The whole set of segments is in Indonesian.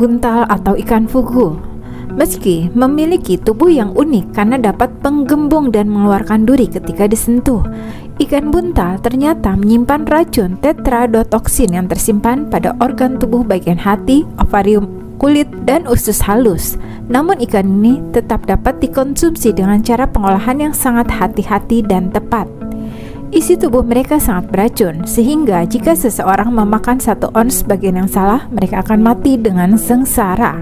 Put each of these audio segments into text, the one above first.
buntal atau ikan fugu. Meski memiliki tubuh yang unik karena dapat menggembung dan mengeluarkan duri ketika disentuh, ikan buntal ternyata menyimpan racun tetradotoksin yang tersimpan pada organ tubuh bagian hati, ovarium, kulit, dan usus halus. Namun ikan ini tetap dapat dikonsumsi dengan cara pengolahan yang sangat hati-hati dan tepat. Isi tubuh mereka sangat beracun, sehingga jika seseorang memakan 1 ons bagian yang salah, mereka akan mati dengan sengsara.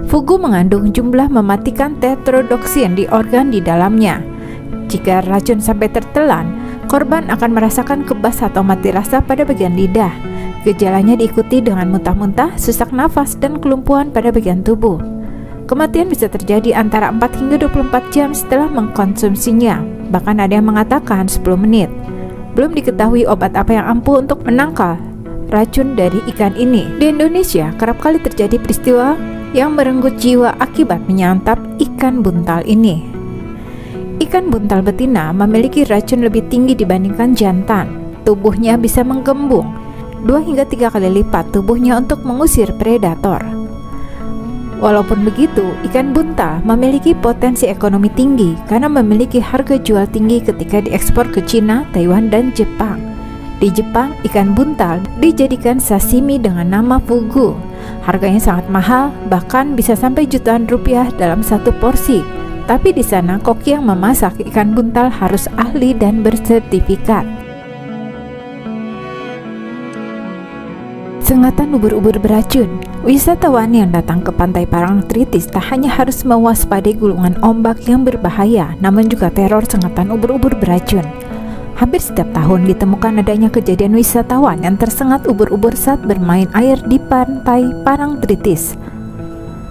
Fugu mengandung jumlah mematikan tetrodoksin di organ di dalamnya. Jika racun sampai tertelan, korban akan merasakan kebas atau mati rasa pada bagian lidah. Gejalanya diikuti dengan muntah-muntah, sesak nafas, dan kelumpuhan pada bagian tubuh. Kematian bisa terjadi antara 4 hingga 24 jam setelah mengkonsumsinya. Bahkan ada yang mengatakan 10 menit. Belum diketahui obat apa yang ampuh untuk menangkal racun dari ikan ini. Di Indonesia, kerap kali terjadi peristiwa yang merenggut jiwa akibat menyantap ikan buntal ini. Ikan buntal betina memiliki racun lebih tinggi dibandingkan jantan. Tubuhnya bisa menggembung 2 hingga 3 kali lipat tubuhnya untuk mengusir predator. Walaupun begitu, ikan buntal memiliki potensi ekonomi tinggi karena memiliki harga jual tinggi ketika diekspor ke Cina, Taiwan, dan Jepang. Di Jepang, ikan buntal dijadikan sashimi dengan nama fugu. Harganya sangat mahal, bahkan bisa sampai jutaan rupiah dalam 1 porsi. Tapi di sana, koki yang memasak ikan buntal harus ahli dan bersertifikat. Sengatan ubur-ubur beracun. Wisatawan yang datang ke pantai Parangtritis tak hanya harus mewaspadai gulungan ombak yang berbahaya, namun juga teror sengatan ubur-ubur beracun. Hampir setiap tahun ditemukan adanya kejadian wisatawan yang tersengat ubur-ubur saat bermain air di pantai Parangtritis.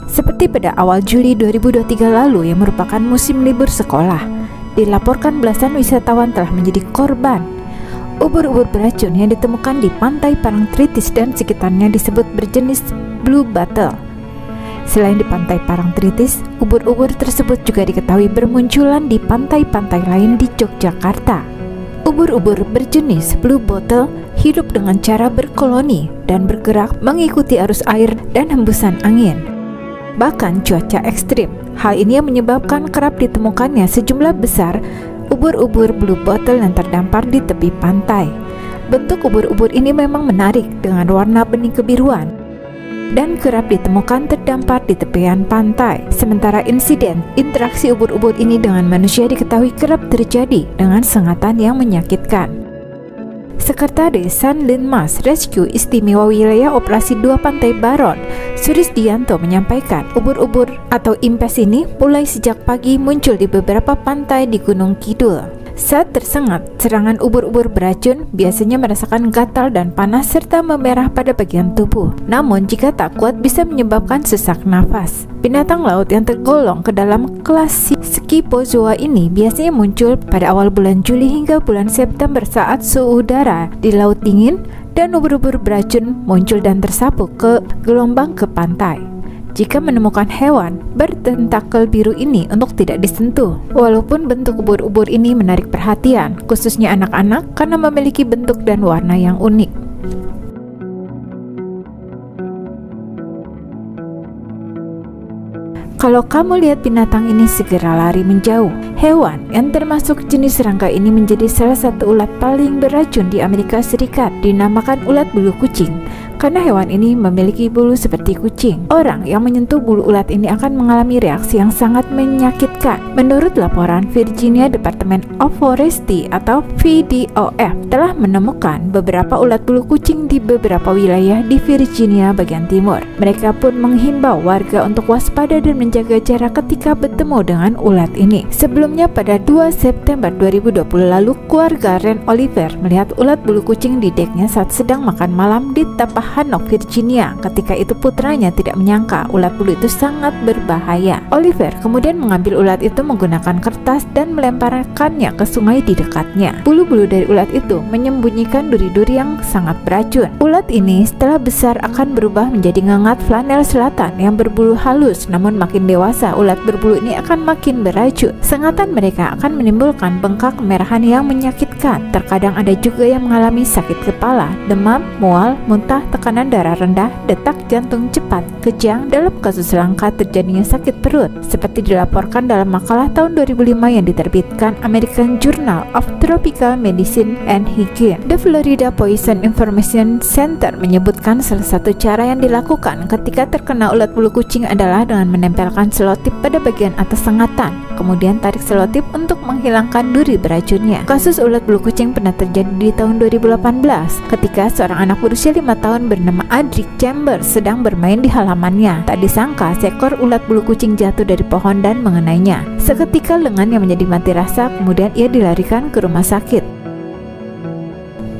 Seperti pada awal Juli 2023 lalu yang merupakan musim libur sekolah, dilaporkan belasan wisatawan telah menjadi korban. Ubur-ubur beracun yang ditemukan di pantai Parangtritis dan sekitarnya disebut berjenis blue bottle. Selain di pantai Parangtritis, ubur-ubur tersebut juga diketahui bermunculan di pantai-pantai lain di Yogyakarta. Ubur-ubur berjenis blue bottle hidup dengan cara berkoloni dan bergerak mengikuti arus air dan hembusan angin. Bahkan cuaca ekstrim. Hal ini yang menyebabkan kerap ditemukannya sejumlah besar ubur-ubur blue bottle yang terdampar di tepi pantai. Bentuk ubur-ubur ini memang menarik dengan warna bening kebiruan dan kerap ditemukan terdampar di tepian pantai. Sementara insiden interaksi ubur-ubur ini dengan manusia diketahui kerap terjadi dengan sengatan yang menyakitkan. Sekretaris Sanlinmas Rescue Istimewa Wilayah Operasi 2 Pantai Baron, Surisdianto menyampaikan ubur-ubur atau impes ini mulai sejak pagi muncul di beberapa pantai di Gunung Kidul. Saat tersengat, serangan ubur-ubur beracun biasanya merasakan gatal dan panas serta memerah pada bagian tubuh. Namun jika tak kuat bisa menyebabkan sesak nafas. Binatang laut yang tergolong ke dalam kelas Scyphozoa ini biasanya muncul pada awal bulan Juli hingga bulan September saat suhu udara di laut dingin dan ubur-ubur beracun muncul dan tersapu ke gelombang ke pantai. Jika menemukan hewan bertentakel biru ini untuk tidak disentuh. Walaupun bentuk ubur-ubur ini menarik perhatian, khususnya anak-anak karena memiliki bentuk dan warna yang unik. Kalau kamu lihat binatang ini, segera lari menjauh. Hewan yang termasuk jenis serangga ini menjadi salah satu ulat paling beracun di Amerika Serikat, dinamakan ulat bulu kucing. Karena hewan ini memiliki bulu seperti kucing, orang yang menyentuh bulu ulat ini akan mengalami reaksi yang sangat menyakitkan. Menurut laporan, Virginia Department of Forestry atau VDOF telah menemukan beberapa ulat bulu kucing di beberapa wilayah di Virginia bagian timur. Mereka pun menghimbau warga untuk waspada dan menjaga jarak ketika bertemu dengan ulat ini. Sebelumnya pada 2 September 2020 lalu, keluarga Ren Oliver melihat ulat bulu kucing di deknya saat sedang makan malam di Tappahannock, Virginia. Ketika itu putranya tidak menyangka ulat bulu itu sangat berbahaya. Oliver kemudian mengambil ulat itu menggunakan kertas dan melemparkannya ke sungai di dekatnya. Bulu-bulu dari ulat itu menyembunyikan duri-duri yang sangat beracun. Ulat ini setelah besar akan berubah menjadi ngengat flanel selatan yang berbulu halus, namun makin dewasa ulat berbulu ini akan makin beracun. Sengatan mereka akan menimbulkan bengkak kemerahan yang menyakitkan. Terkadang ada juga yang mengalami sakit kepala, demam, mual, muntah, tekanan darah rendah, detak jantung cepat, kejang, dalam kasus langka terjadinya sakit perut, seperti dilaporkan dalam makalah tahun 2005 yang diterbitkan American Journal of Tropical Medicine and Hygiene. The Florida Poison Information Center menyebutkan salah satu cara yang dilakukan ketika terkena ulat bulu kucing adalah dengan menempelkan selotip pada bagian atas sengatan, kemudian tarik selotip untuk menghilangkan duri beracunnya. Kasus ulat bulu kucing pernah terjadi di tahun 2018 ketika seorang anak berusia 5 tahun bernama Adric Chambers sedang bermain di halamannya. Tak disangka seekor ulat bulu kucing jatuh dari pohon dan mengenainya. Seketika lengannya menjadi mati rasa, kemudian ia dilarikan ke rumah sakit.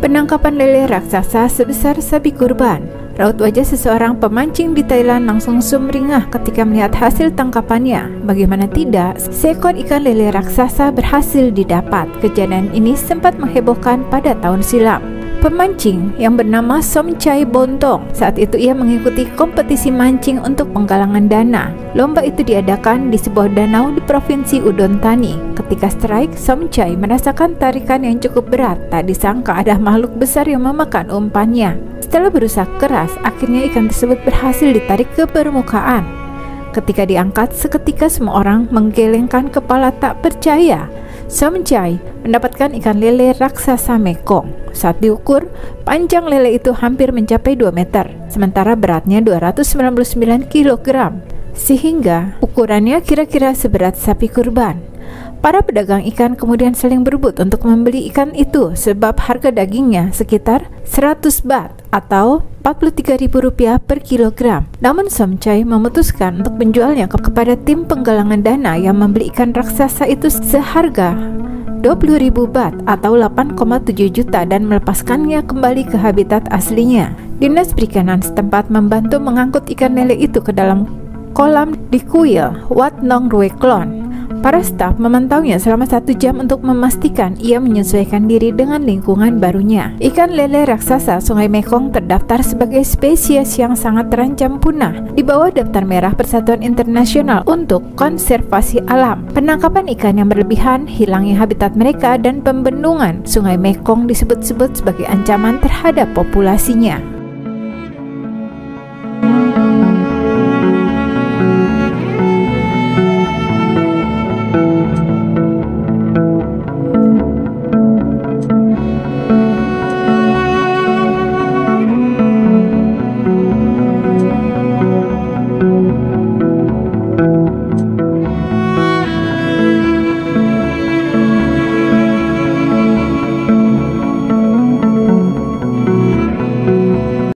Penangkapan lele raksasa sebesar sapi kurban. Raut wajah seseorang pemancing di Thailand langsung sumringah ketika melihat hasil tangkapannya. Bagaimana tidak, seekor ikan lele raksasa berhasil didapat. Kejadian ini sempat menghebohkan pada tahun silam. Pemancing yang bernama Somchai Bontong saat itu ia mengikuti kompetisi mancing untuk penggalangan dana. Lomba itu diadakan di sebuah danau di provinsi Udon Thani. Ketika strike, Somchai merasakan tarikan yang cukup berat. Tak disangka ada makhluk besar yang memakan umpannya. Setelah berusaha keras, akhirnya ikan tersebut berhasil ditarik ke permukaan. Ketika diangkat, seketika semua orang menggelengkan kepala tak percaya. Somchai mendapatkan ikan lele raksasa Mekong. Saat diukur, panjang lele itu hampir mencapai 2 meter, sementara beratnya 299 kg, sehingga ukurannya kira-kira seberat sapi kurban. Para pedagang ikan kemudian saling berebut untuk membeli ikan itu sebab harga dagingnya sekitar 100 baht atau Rp43.000 per kilogram. Namun Somchai memutuskan untuk menjualnya kepada tim penggalangan dana yang membeli ikan raksasa itu seharga 20.000 baht atau 8,7 juta dan melepaskannya kembali ke habitat aslinya. Dinas Perikanan setempat membantu mengangkut ikan lele itu ke dalam kolam di kuil Wat Nong Rue Klon. Para staf memantaunya selama 1 jam untuk memastikan ia menyesuaikan diri dengan lingkungan barunya. Ikan lele raksasa Sungai Mekong terdaftar sebagai spesies yang sangat terancam punah di bawah daftar merah Persatuan Internasional untuk Konservasi Alam. Penangkapan ikan yang berlebihan, hilangnya habitat mereka, dan pembendungan Sungai Mekong disebut-sebut sebagai ancaman terhadap populasinya.